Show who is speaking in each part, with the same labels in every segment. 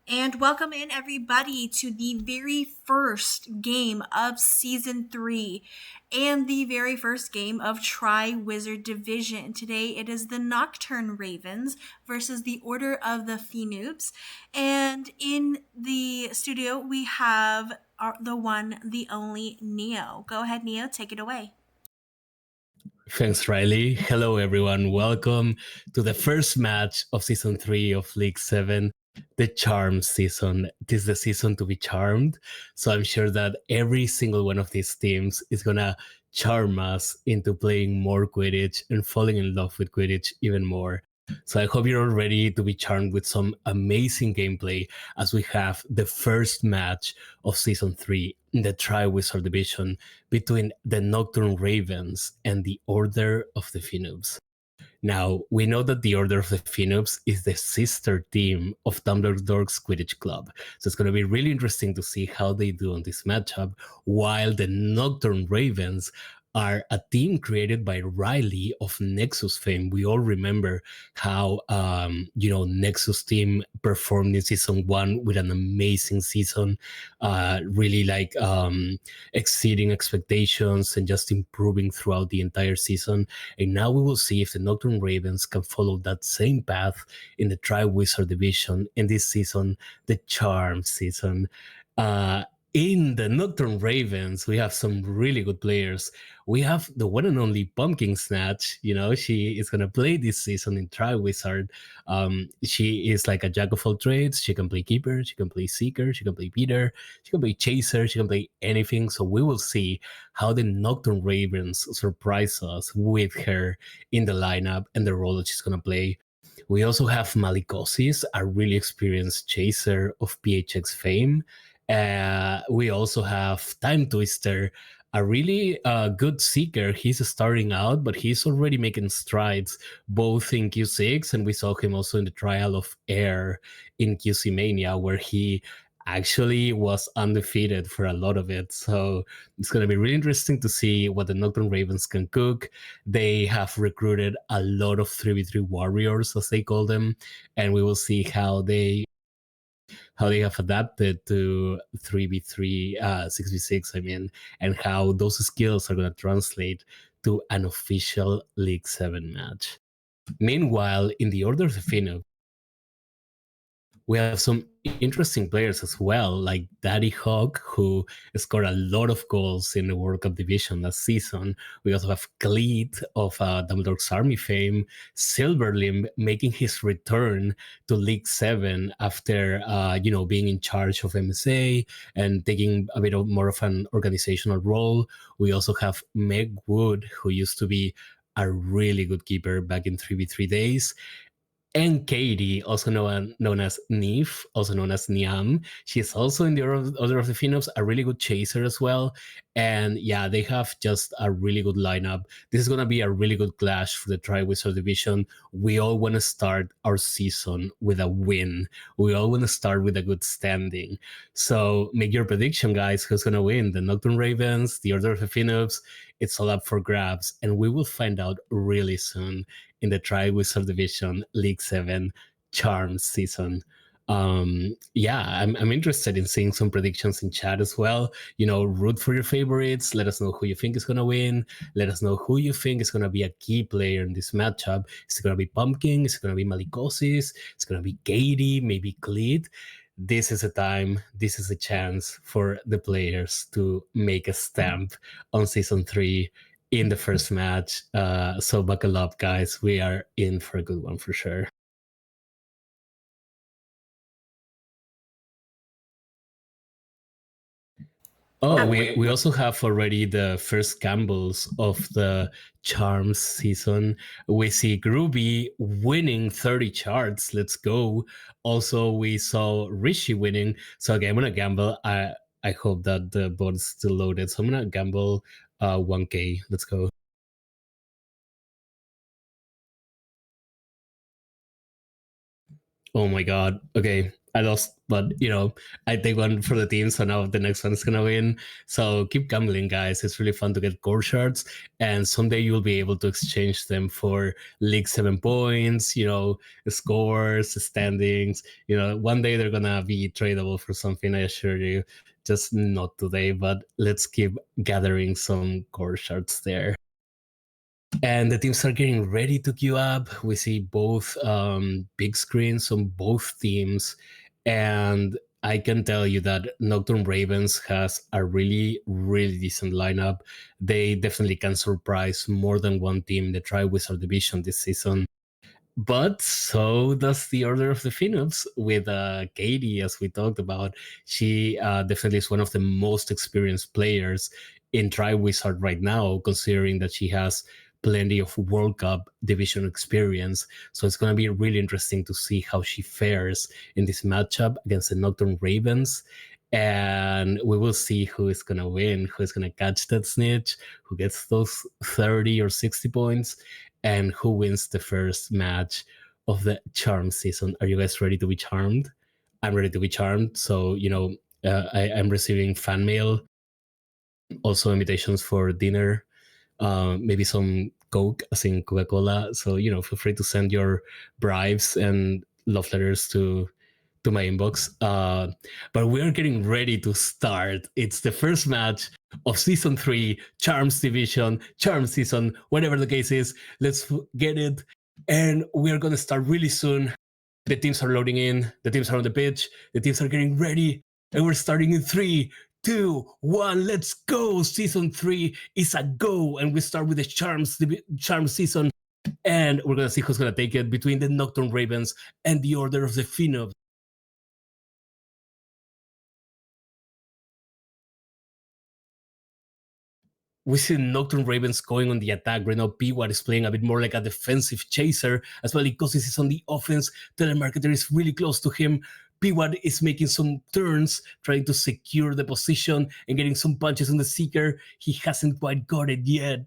Speaker 1: And welcome in everybody to the very first game of season 3 and the very first game of Tri Wizard Division. Today it is the Nocturne Ravens versus the Order of the Phoenoops. And in the studio we have the one, the only Neo. Go ahead, Neo, take it away.
Speaker 2: Thanks, Riley. Hello, everyone. Welcome to the first match of season 3 of League 7, the Charm season. This is the season to be charmed. So I'm sure that every single one of these teams is going to charm us into playing more Quidditch and falling in love with Quidditch even more. So I hope you're all ready to be charmed with some amazing gameplay as we have the first match of season 3 in the Tri-Wizard division between the Nocturne Ravens and the Order of the Phoenix. Now, we know that the Order of the Phoenix is the sister team of Dumbledore's Quidditch Club. So it's going to be really interesting to see how they do on this matchup, while the Nocturne Ravens are a team created by Riley of Nexus fame. We all remember how Nexus team performed in season 1 with an amazing season, really exceeding expectations and just improving throughout the entire season. And now we will see if the Nocturne Ravens can follow that same path in the Tri-Wizard division in this season, the Charm season. In the Nocturne Ravens, we have some really good players. We have the one and only Pumpkin Snatch. She is going to play this season in Tri-Wizard. She is like a jack of all trades. She can play Keeper, she can play Seeker, she can play Beater, she can play Chaser, she can play anything. So we will see how the Nocturne Ravens surprise us with her in the lineup and the role that she's going to play. We also have Malikosis, a really experienced chaser of PHX fame. We also have Time Twister, a really good seeker. He's starting out, but he's already making strides both in Q6, and we saw him also in the trial of Air in QC Mania, where he actually was undefeated for a lot of it. So it's going to be really interesting to see what the Nocturne Ravens can cook. They have recruited a lot of 3v3 warriors, as they call them, and we will see how they have adapted to 3v3, 6v6, I mean, and how those skills are going to translate to an official League 7 match. Meanwhile, in the Order of the Phoenix, we have some interesting players as well, like Daddy Hawk, who scored a lot of goals in the World Cup division last season. We also have Cleet of Dumbledore's Army fame, Silverlimb making his return to League 7 after being in charge of MSA and taking a bit more of an organizational role. We also have Meg Wood, who used to be a really good keeper back in 3v3 days, and Katie, also known as Neef, also known as Niam. She's also in the Order of the Phoenix, a really good chaser as well. And yeah, they have just a really good lineup. This is going to be a really good clash for the Tri-Wizard division. We all want to start our season with a win. We all want to start with a good standing. So make your prediction, guys. Who's going to win? The Nocturne Ravens, the Order of the Phoenix? It's all up for grabs. And we will find out really soon in the Tri-Wizard Division League 7 Charm season. I'm interested in seeing some predictions in chat as well. Root for your favorites. Let us know who you think is going to win. Let us know who you think is going to be a key player in this matchup. Is it going to be Pumpkin? Is it going to be Malikosis? It's going to be Katie? Maybe Cleet? This is a time, this is a chance for the players to make a stamp on season 3 in the first match. So buckle up, guys. We are in for a good one for sure. Oh, we also have already the first gambles of the Charms season. We see Groovy winning 30 charts. Let's go. Also, we saw Rishi winning. So okay, I'm gonna gamble. I hope that the bot is still loaded. So I'm gonna gamble 1K. Let's go. Oh my god. Okay. I lost, but I take one for the team, so now the next one is gonna win. So keep gambling, guys. It's really fun to get core shards, and someday you'll be able to exchange them for League 7 points, scores, standings. One day they're gonna be tradable for something, I assure you. Just not today, but let's keep gathering some core shards there. And the teams are getting ready to queue up. We see both big screens on both teams. And I can tell you that Nocturne Ravens has a really, really decent lineup. They definitely can surprise more than one team in the Tri-Wizard division this season. But so does the Order of the Phoenix with Katie, as we talked about. She definitely is one of the most experienced players in Triwizard right now, considering that she has plenty of World Cup division experience. So it's going to be really interesting to see how she fares in this matchup against the Nocturne Ravens. And we will see who is going to win, who is going to catch that snitch, who gets those 30 or 60 points, and who wins the first match of the charm season. Are you guys ready to be charmed? I'm ready to be charmed. So, I'm receiving fan mail, also invitations for dinner, maybe some Coke, as in Coca Cola. So, feel free to send your bribes and love letters to my inbox. But we are getting ready to start. It's the first match of season 3, Charms Division, Charm Season, whatever the case is. Let's get it. And we are going to start really soon. The teams are loading in, the teams are on the pitch, the teams are getting ready. And we're starting in 3, 2, 1. Let's go. Season 3 is a go. And we start with the Charm Season. And we're going to see who's going to take it between the Nocturne Ravens and the Order of the Phoenix. We see Nocturne Ravens going on the attack right now. P1 is playing a bit more like a defensive chaser, as well because this is on the offense. Telemarketer is really close to him. P1 is making some turns, trying to secure the position and getting some punches on the Seeker. He hasn't quite got it yet.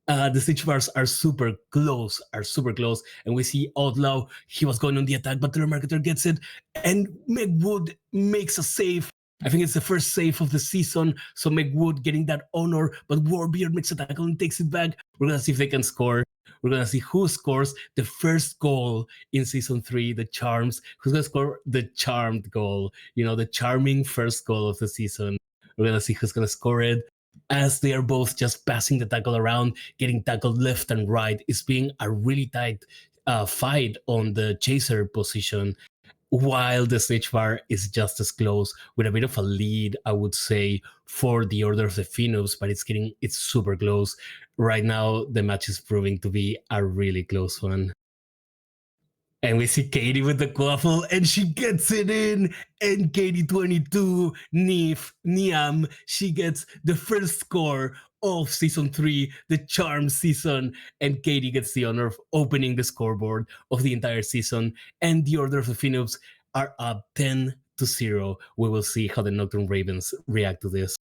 Speaker 2: The stitch bars are super close, and we see Outlaw. He was going on the attack, but Telemarketer gets it, and Megwood makes a save. I think it's the first save of the season, so Megwood getting that honor, but Warbeard makes a tackle and takes it back. We're gonna see if they can score. We're gonna see who scores the first goal in season 3, the Charms. Who's gonna score the charmed goal? The charming first goal of the season. We're gonna see who's gonna score it, as they are both just passing the tackle around, getting tackled left and right. It's being a really tight fight on the chaser position, while the snitch bar is just as close, with a bit of a lead, I would say, for the Order of the Phoenix, but it's super close. Right now, the match is proving to be a really close one. And we see Katie with the quaffle, and she gets it in. And Katie 22, Niam, she gets the first score of season 3, the Charm season. And Katie gets the honor of opening the scoreboard of the entire season. And the Order of the Phoenix are up 10-0. We will see how the Nocturne Ravens react to this.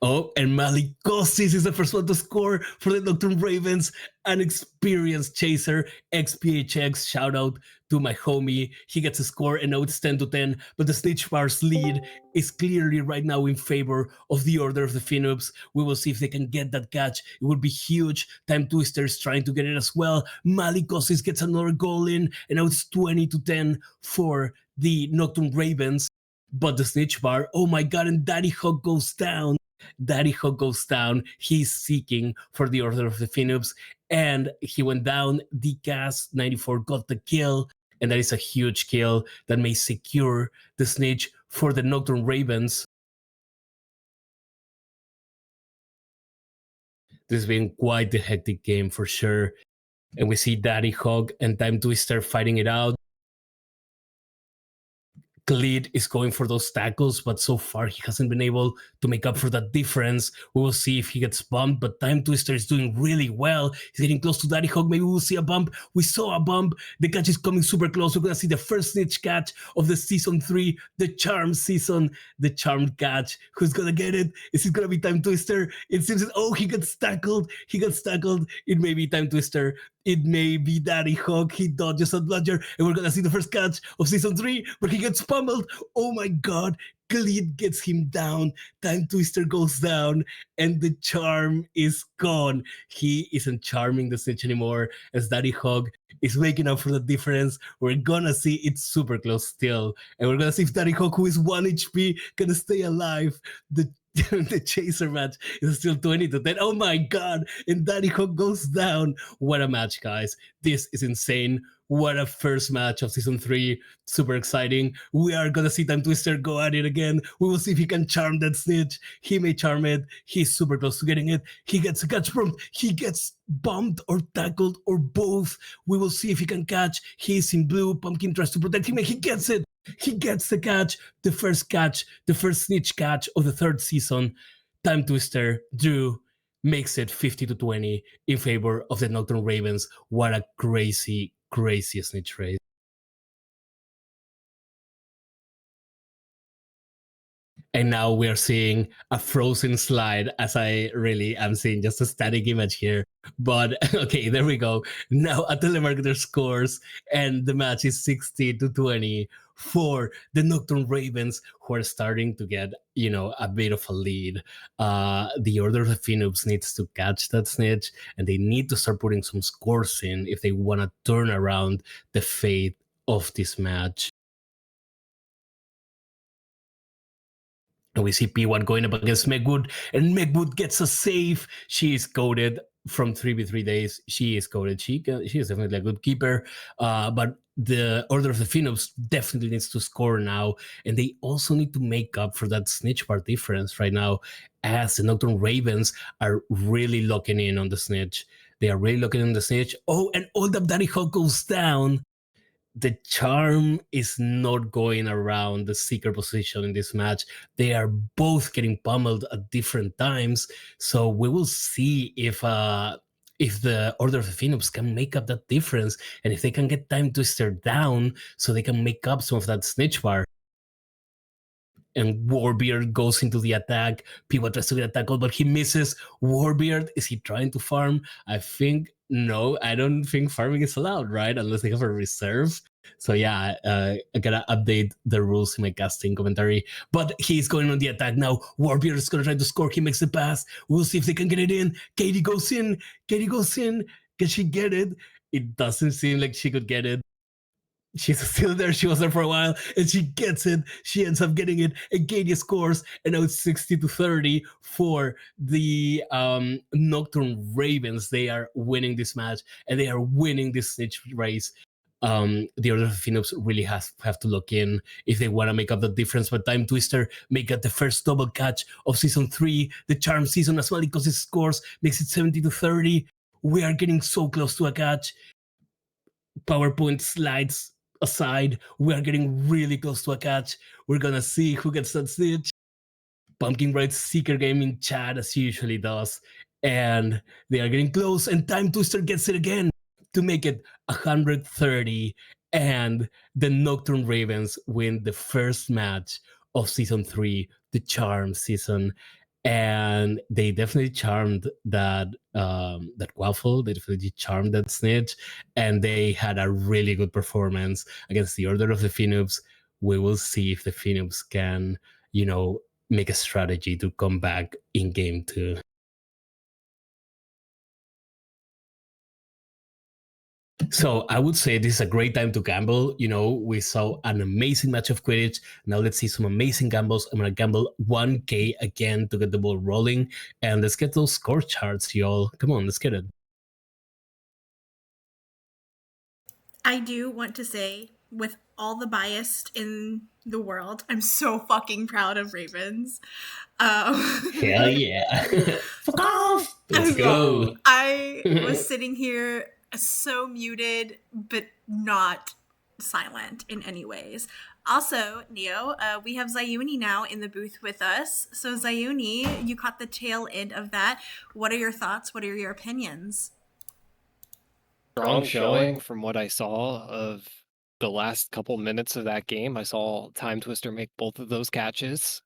Speaker 2: Oh, and Malikosis is the first one to score for the Nocturne Ravens. An experienced chaser, XPHX. Shout out to my homie. He gets a score, and now it's 10-10. But the Snitch Bar's lead is clearly right now in favor of the Order of the Phoenix. We will see if they can get that catch. It would be huge. Time Twister is trying to get it as well. Malikosis gets another goal in, and now it's 20-10 for the Nocturne Ravens. But the Snitch Bar, oh my god, and Daddy Hawk goes down. Daddy Hawk goes down. He's seeking for the Order of the Phoenix, and he went down. DCAS 94 got the kill, and that is a huge kill that may secure the snitch for the Nocturne Ravens. This has been quite the hectic game for sure. And we see Daddy Hawk and Time Twister fighting it out. Khalid is going for those tackles, but so far he hasn't been able to make up for that difference. We will see if he gets bumped, but Time Twister is doing really well. He's getting close to Daddy Hog. Maybe we'll see a bump. We saw a bump. The catch is coming super close. We're going to see the first snitch catch of the season 3, the charm season, the charmed catch. Who's going to get it? Is it going to be Time Twister? It seems that, oh, he gets tackled. It may be Time Twister. It may be Daddy Hog. He dodges a bludger, and we're going to see the first catch of season 3, where he gets pummeled. Oh my god. Khalid gets him down. Time Twister goes down, and the charm is gone. He isn't charming the snitch anymore, as Daddy Hog is making up for the difference. We're gonna see it's super close still, and we're gonna see if Daddy Hog, who is 1 HP, can stay alive. The chaser match is still 20-10. Oh my god! And Daddy Hog goes down. What a match, guys! This is insane. What a first match of season 3. Super exciting. We are gonna see Time Twister go at it again. We will see if he can charm that snitch. He may charm it. He's super close to getting it. He gets a catch prompt. He gets bumped or tackled or both. We will see if he can catch. He's in blue. Pumpkin tries to protect him and he gets it. He gets the catch, the first snitch catch of the 3rd season. Time Twister, Drew, makes it 50-20 in favor of the Nocturne Ravens. What a crazy snitch race. And now we are seeing a frozen slide, as I really am seeing just a static image here. But okay, there we go. Now a telemarketer scores, and the match is 60-20 for the Nocturne Ravens, who are starting to get, a bit of a lead. The Order of the Phoenix needs to catch that snitch, and they need to start putting some scores in if they want to turn around the fate of this match. And we see P1 going up against Megwood, and Megwood gets a save. She is coded from 3v3 days. She is coded. She is definitely a good keeper. But the Order of the Phoenix definitely needs to score now. And they also need to make up for that snitch bar difference right now, as the Nocturne Ravens are really locking in on the snitch. They are really locking in on the snitch. Oh, and Old Up Daddy Hawk goes down. The charm is not going around the seeker position in this match. They are both getting pummeled at different times. So we will see if the Order of the Phoenix can make up that difference, and if they can get Time Twister down so they can make up some of that snitch bar. And Warbeard goes into the attack. P1 tries to get a tackle, but he misses. Warbeard, is he trying to farm? I think no, I don't think farming is allowed, right? Unless they have a reserve. So yeah, I gotta update the rules in my casting commentary. But he's going on the attack now. Warbeard is gonna try to score. He makes the pass. We'll see if they can get it in. Katie goes in. Can she get it? It doesn't seem like she could get it. She's still there. She was there for a while, and she gets it. She ends up getting it. And Katie scores, and now it's 60-30 for the Nocturne Ravens. They are winning this match, and they are winning this snitch race. The Order of Phoenix really have to lock in if they want to make up the difference. But Time Twister may get the first double catch of season 3, the charm season as well, because it scores, makes it 70-30. We are getting so close to a catch. PowerPoint slides aside, we are getting really close to a catch. We're gonna see who gets that snitch. Pumpkin writes Seeker Game in chat, as he usually does, and they are getting close, and Time Twister gets it again to make it 130, and the Nocturne Ravens win the first match of season 3, the charm season. And they definitely charmed that Quaffle. They definitely charmed that snitch, and they had a really good performance against the Order of the Phoenix. We will see if the Phoenix can, make a strategy to come back in game 2. So I would say this is a great time to gamble. We saw an amazing match of Quidditch. Now let's see some amazing gambles. I'm going to gamble 1K again to get the ball rolling. And let's get those score charts, y'all. Come on, let's get it.
Speaker 1: I do want to say, with all the bias in the world, I'm so fucking proud of Ravens.
Speaker 2: Hell yeah. Fuck off! Let's go.
Speaker 1: I was sitting here so muted, but not silent in any ways. Also, Neo, we have Zayuni now in the booth with us. So, Zayuni, you caught the tail end of that. What are your thoughts? What are your opinions?
Speaker 3: Strong showing from what I saw of the last couple minutes of that game. I saw Time Twister make both of those catches.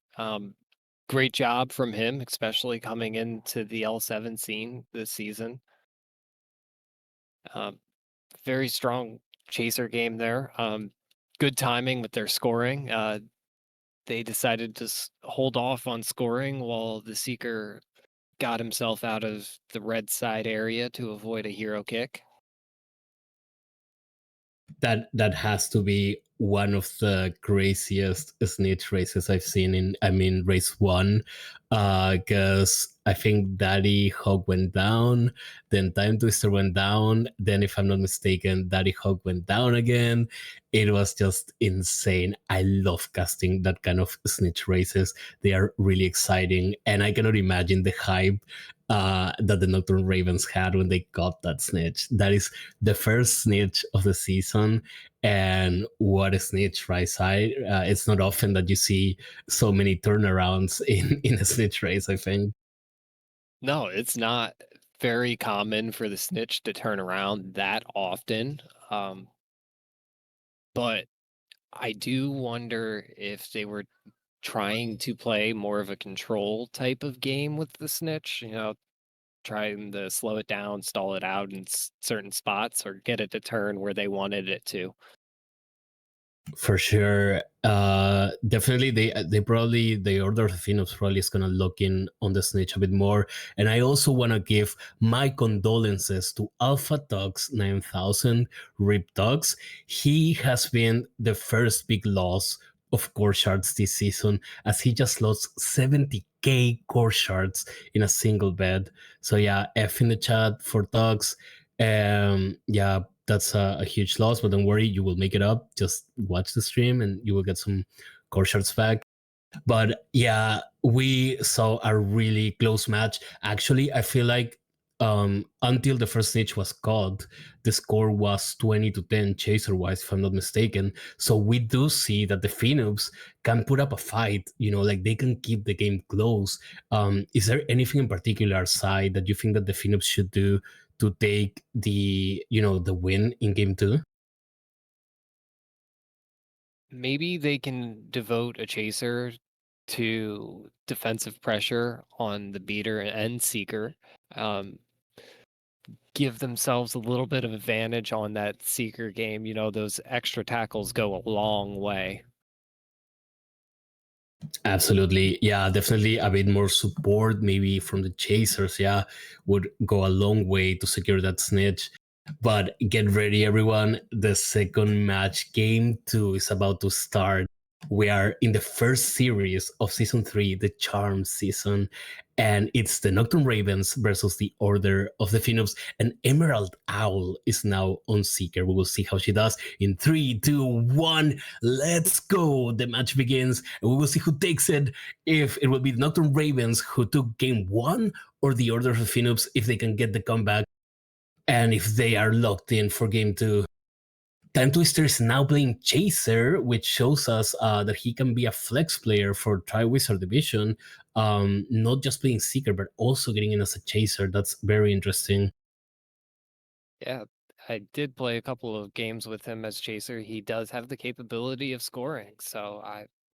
Speaker 3: Great job from him, especially coming into the L7 scene this season. Um, Very strong chaser game there. Good timing with their scoring. They decided to hold off on scoring while the Seeker got himself out of the red side area to avoid a hero kick.
Speaker 2: That has to be one of the craziest snitch races I've seen in, I mean, race one, because I think Daddy Hog went down, then Time Twister went down, then if I'm not mistaken, Daddy Hog went down again. It was just insane. I love casting that kind of snitch races. They are really exciting, and I cannot imagine the hype that the Nocturne Ravens had when they got that snitch. That is the first snitch of the season, and what a snitch, right? Side. It's not often that you see so many turnarounds in a snitch race, I think.
Speaker 3: No, it's not very common for the snitch to turn around that often. But I do wonder if they were trying to play more of a control type of game with the snitch, trying to slow it down, stall it out in certain spots, or get it to turn where they wanted it to.
Speaker 2: For sure. Definitely they probably the Order of the Phoenix probably is gonna look in on the snitch a bit more. And I also wanna give my condolences to Alpha Tux 9000 Rip Tux. He has been the first big loss of core shards this season, as he just lost 70k core shards in a single bet. So yeah, F in the chat for Tux. Yeah, that's a huge loss, but don't worry, you will make it up. Just watch the stream and you will get some core shards back. But yeah, we saw a really close match. Actually, I feel like until the first snitch was caught, the score was 20-10 chaser wise, if I'm not mistaken. So we do see that the Phoenix can put up a fight, like they can keep the game close. Is there anything in particular, side, that you think that the Phoenix should do to take the win in game two?
Speaker 3: Maybe they can devote a chaser to defensive pressure on the beater and seeker. Um, give themselves a little bit of advantage on that seeker game. Those extra tackles go a long way.
Speaker 2: Absolutely. Yeah, definitely a bit more support, maybe from the chasers, yeah, would go a long way to secure that snitch. But get ready, everyone. The second match, game two, is about to start. We are in the first series of season three, the Charm season, and it's the Nocturne Ravens versus the Order of the Phoenix. And Emerald Owl is now on Seeker. We will see how she does in 3, 2, 1. Let's go. The match begins, and we will see who takes it. If it will be the Nocturne Ravens who took game one, or the Order of the Phoenix if they can get the comeback, and if they are locked in for game two. Time Twister is now playing Chaser, which shows us that he can be a flex player for Tri-Wizard Division, not just playing Seeker, but also getting in as a Chaser. That's very interesting.
Speaker 3: Yeah, I did play a couple of games with him as chaser. He does have the capability of scoring, so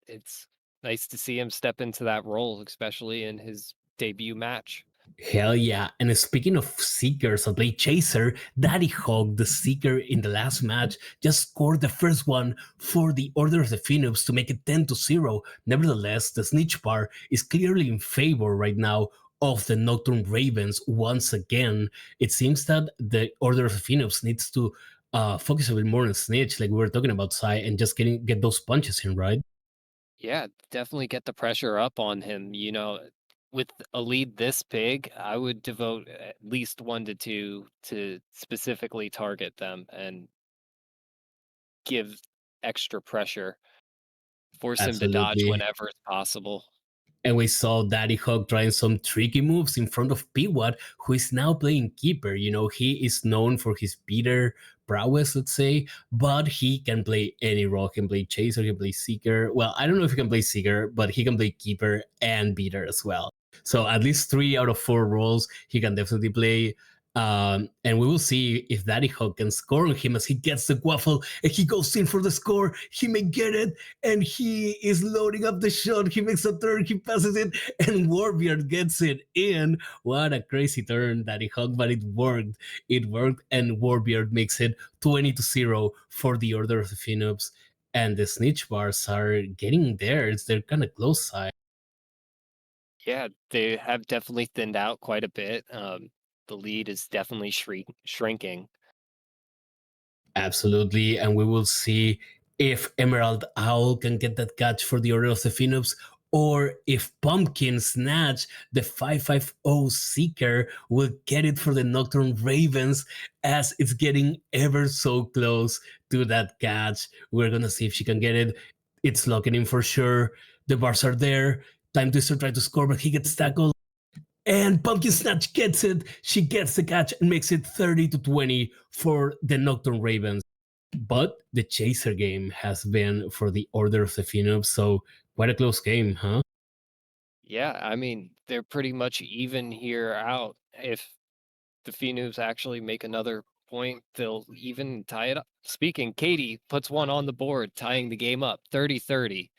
Speaker 3: it's nice to see him step into that role, especially in his debut match.
Speaker 2: Hell yeah. And speaking of Seekers that play Chaser, Daddy Hog, the Seeker in the last match, just scored the first one for the Order of the Phoenix to make it 10-0. Nevertheless, the snitch bar is clearly in favor right now of the Nocturne Ravens once again. It seems that the Order of the Phoenix needs to focus a bit more on snitch, like we were talking about, Sai, and just get those punches in, right?
Speaker 3: Yeah, definitely get the pressure up on him. With a lead this big, I would devote at least 1 to 2 to specifically target them and give extra pressure. Force him to dodge
Speaker 2: Absolutely.
Speaker 3: whenever it's possible.
Speaker 2: And we saw Daddy Hawk trying some tricky moves in front of Peewat, who is now playing keeper. He is known for his beater prowess, let's say, but he can play any role. He can play chaser, he can play seeker. Well, I don't know if he can play seeker, but he can play keeper and beater as well. So at least 3 out of 4 roles he can definitely play. And we will see if Daddy Hawk can score on him as he gets the waffle and he goes in for the score. He may get it, and he is loading up the shot. He makes a turn, he passes it, and Warbeard gets it in. What a crazy turn, Daddy Hawk, but it worked. It worked, and Warbeard makes it 20-0 for the Order of the Phoenix. And the snitch bars are getting there. They're kind of close side.
Speaker 3: Yeah, they have definitely thinned out quite a bit. The lead is definitely shrinking.
Speaker 2: Absolutely, and we will see if Emerald Owl can get that catch for the Order of the Phoenix, or if Pumpkin Snatch, the 550 Seeker, will get it for the Nocturne Ravens, as it's getting ever so close to that catch. We're gonna see if she can get it. It's locking in for sure. The bars are there. Time Twister try to score, but he gets tackled. And Pumpkin Snatch gets it. She gets the catch and makes it 30-20 for the Nocturne Ravens. But the chaser game has been for the Order of the Phoenix, so quite a close game, huh?
Speaker 3: Yeah, I mean, they're pretty much even here out. If the Phoenix actually make another point, they'll even tie it up. Speaking, Katie puts one on the board, tying the game up 30-30.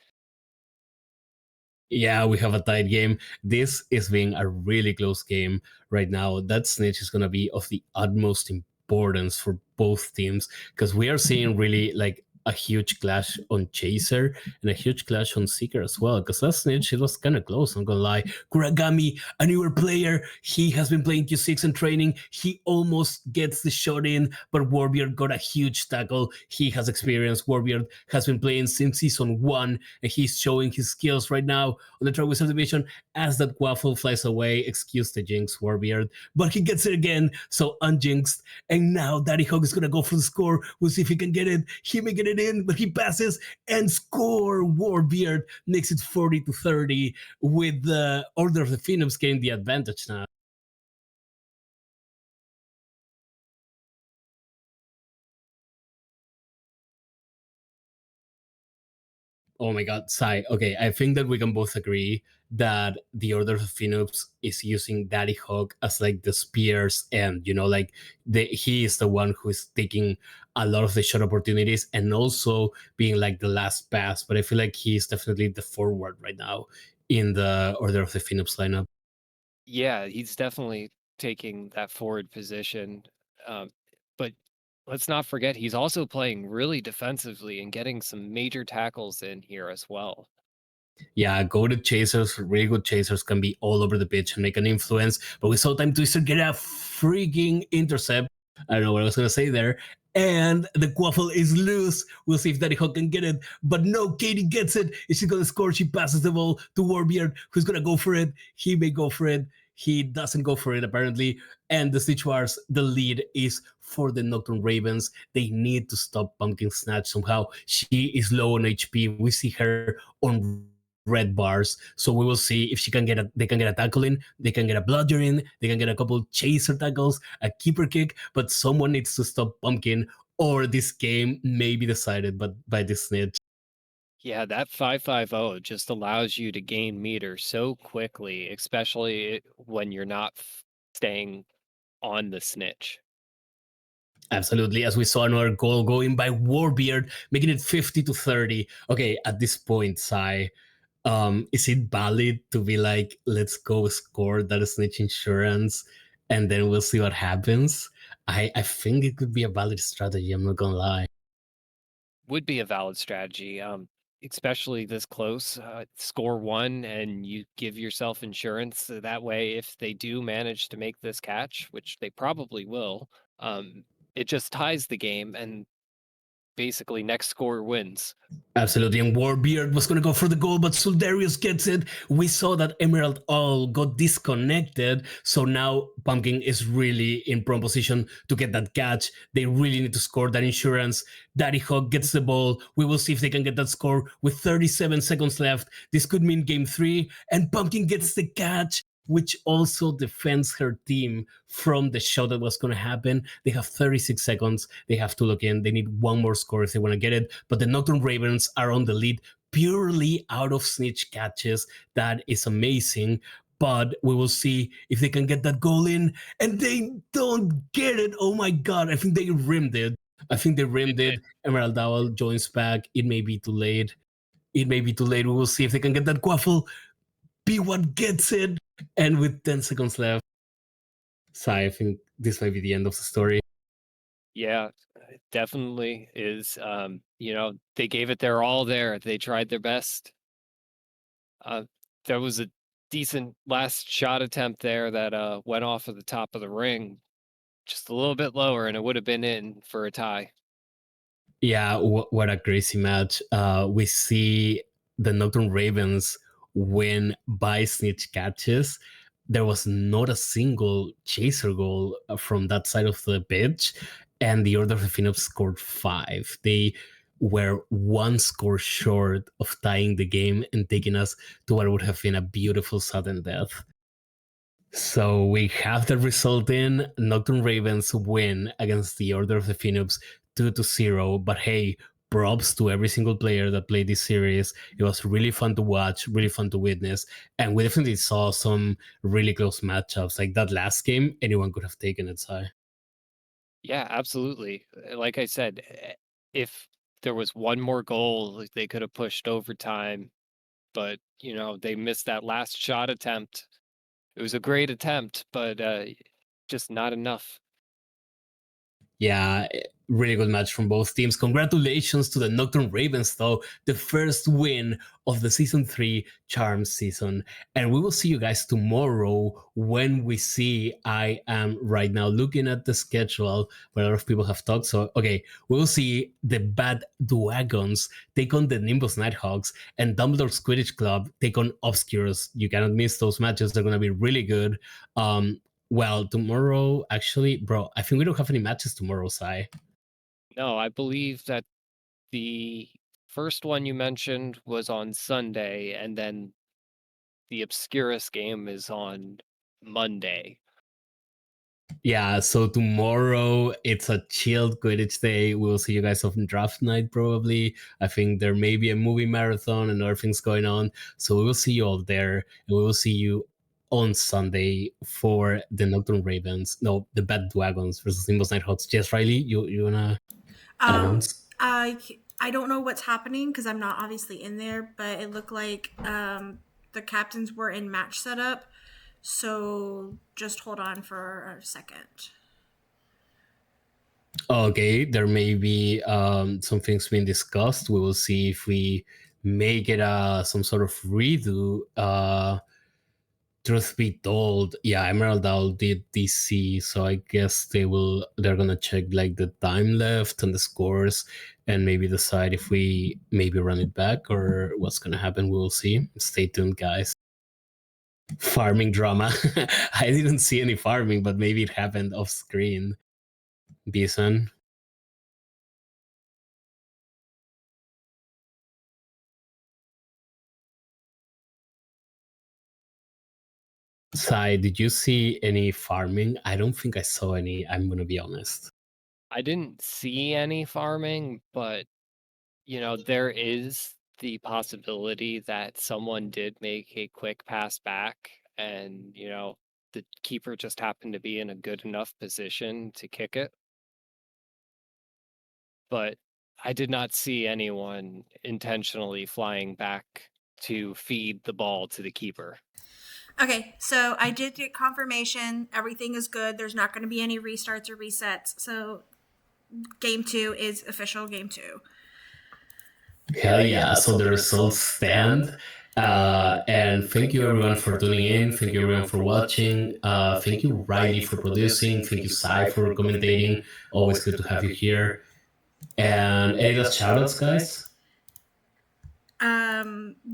Speaker 2: Yeah, we have a tight game. This is being a really close game right now. That snitch is going to be of the utmost importance for both teams because we are seeing really like a huge clash on Chaser and a huge clash on Seeker as well. Because that snitch, it was kind of close, I'm gonna lie. Kuragami, a newer player, he has been playing Q6 and training. He almost gets the shot in, but Warbeard got a huge tackle. He has experience. Warbeard has been playing since season 1, and he's showing his skills right now on the Triwizard Division as that waffle flies away. Excuse the jinx, Warbeard, but he gets it again, so unjinxed. And now Daddy Hawk is gonna go for the score. We'll see if he can get it. He may get it in, but he passes and score. Warbeard makes it 40-30 with the Order of the Phoenix getting the advantage now. Oh my god, Sai. Okay, I think that we can both agree that the Order of Phoenix is using Daddy Hawk as like the spears, and like he is the one who is taking a lot of the shot opportunities and also being like the last pass. But I feel like he's definitely the forward right now in the Order of the Phoenix lineup.
Speaker 3: Yeah, he's definitely taking that forward position. Um, but let's not forget, he's also playing really defensively and getting some major tackles in here as well.
Speaker 2: Yeah, goated chasers, really good chasers can be all over the pitch and make an influence. But we saw Time Twister get a freaking intercept. I don't know what I was gonna say there. And the quaffle is loose. We'll see if Daddy Hawk can get it. But no, Katie gets it. Is she gonna score? She passes the ball to Warbeard, who's gonna go for it. He may go for it. He doesn't go for it apparently. And the Stitch Wars, the lead is for the Nocturne Ravens. They need to stop Pumpkin Snatch somehow. She is low on HP. We see her on red bars. So we will see if they can get a tackle in, they can get a bludger in, they can get a couple chaser tackles, a keeper kick, but someone needs to stop Pumpkin or this game may be decided by this snitch.
Speaker 3: Yeah, that 550 just allows you to gain meter so quickly, especially when you're not staying on the snitch.
Speaker 2: Absolutely, as we saw another goal going by Warbeard, making it 50-30. Okay, at this point, Sai, is it valid to be like, let's go score that snitch insurance and then we'll see what happens? I think it could be a valid strategy, I'm not gonna lie.
Speaker 3: Would be a valid strategy, especially this close. Score one and you give yourself insurance. So that way, if they do manage to make this catch, which they probably will, it just ties the game. And basically next score wins.
Speaker 2: Absolutely, and Warbeard was going to go for the goal, but Suldarius gets it. We saw that Emerald all got disconnected, so now Pumpkin is really in prone position to get that catch. They really need to score that insurance. Daddy Hawk gets the ball. We will see if they can get that score with 37 seconds left. This could mean game 3, and Pumpkin gets the catch, which also defends her team from the shot that was going to happen. They have 36 seconds. They have to look in. They need one more score if they want to get it. But the Nocturne Ravens are on the lead purely out of snitch catches. That is amazing. But we will see if they can get that goal in. And they don't get it. Oh my God. I think they rimmed it. Emerald Owl joins back. It may be too late. We will see if they can get that quaffle. P1 gets it. And with 10 seconds left, so I think this might be the end of the story.
Speaker 3: Yeah, it definitely is. They gave it their all there. They tried their best. There was a decent last shot attempt there that went off of the top of the ring, just a little bit lower, and it would have been in for a tie.
Speaker 2: Yeah, what a crazy match. We see the Nocturne Ravens win by snitch catches. There was not a single chaser goal from that side of the pitch, and the Order of the Phoenix scored 5. They were one score short of tying the game and taking us to what would have been a beautiful sudden death. So we have the result in Nocturne Ravens win against the Order of the Phoenix 2-0. But hey, props to every single player that played this series. It was really fun to watch, really fun to witness, and we definitely saw some really close matchups. Like that last game, anyone could have taken it, Si.
Speaker 3: Yeah, absolutely. Like I said, if there was one more goal, like, they could have pushed overtime, but they missed that last shot attempt. It was a great attempt, but just not enough.
Speaker 2: Yeah, really good match from both teams. Congratulations to the Nocturne Ravens, though, the first win of the Season 3 Charm season. And we will see you guys tomorrow when we see. I am right now looking at the schedule where a lot of people have talked. So, okay, we will see the Bad Dragons take on the Nimbus Nighthawks and Dumbledore's Quidditch Club take on Obscures. You cannot miss those matches. They're going to be really good. Well, tomorrow, actually, bro, I think we don't have any matches tomorrow, Sai.
Speaker 3: No, I believe that the first one you mentioned was on Sunday, and then the Obscurus game is on Monday.
Speaker 2: Yeah, so tomorrow it's a chilled Quidditch day. We will see you guys on draft night, probably. I think there may be a movie marathon and other things going on. So we will see you all there, and we will see you on Sunday for the Nocturne Ravens. No, the Bad Dragons versus Nimbus Nighthawks. Yes, Riley, you wanna announce?
Speaker 1: I don't know what's happening because I'm not obviously in there, but it looked like the captains were in match setup. So just hold on for a second.
Speaker 2: Okay, there may be some things being discussed. We will see if we make it some sort of redo. Truth be told, yeah, Emerald Owl did DC, so I guess they're gonna check like the time left and the scores and maybe decide if we maybe run it back or what's gonna happen. We will see. Stay tuned, guys. Farming drama. I didn't see any farming, but maybe it happened off screen. Bison. Sai, did you see any farming? I don't think I saw any, I'm gonna be honest.
Speaker 3: I didn't see any farming, but there is the possibility that someone did make a quick pass back and, the keeper just happened to be in a good enough position to kick it. But I did not see anyone intentionally flying back to feed the ball to the keeper.
Speaker 1: Okay, so I did get confirmation. Everything is good. There's not going to be any restarts or resets. So game 2 is official game 2.
Speaker 2: Hell yeah, so the results stand. And thank you everyone for tuning in. Thank you everyone for watching. Thank you Riley for producing. Thank you Sai for commentating. Always good to have you here. And any last shoutouts, guys?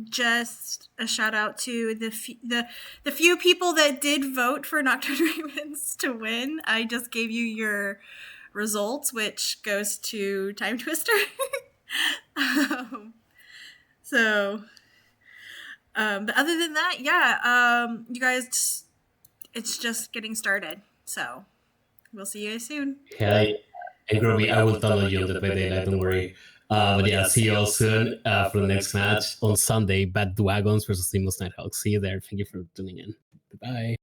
Speaker 1: Just a shout out to the few people that did vote for Nocturne Ravens to win. I just gave you your results, which goes to Time Twister. But other than that, yeah, you guys, it's just getting started. So we'll see you guys soon.
Speaker 2: Yeah, and Groby, I will download you on the Daylight, don't worry. But yeah, see you all soon for the next match on Sunday, Bad Dragons versus Seamless Nighthawks. See you there. Thank you for tuning in. Goodbye.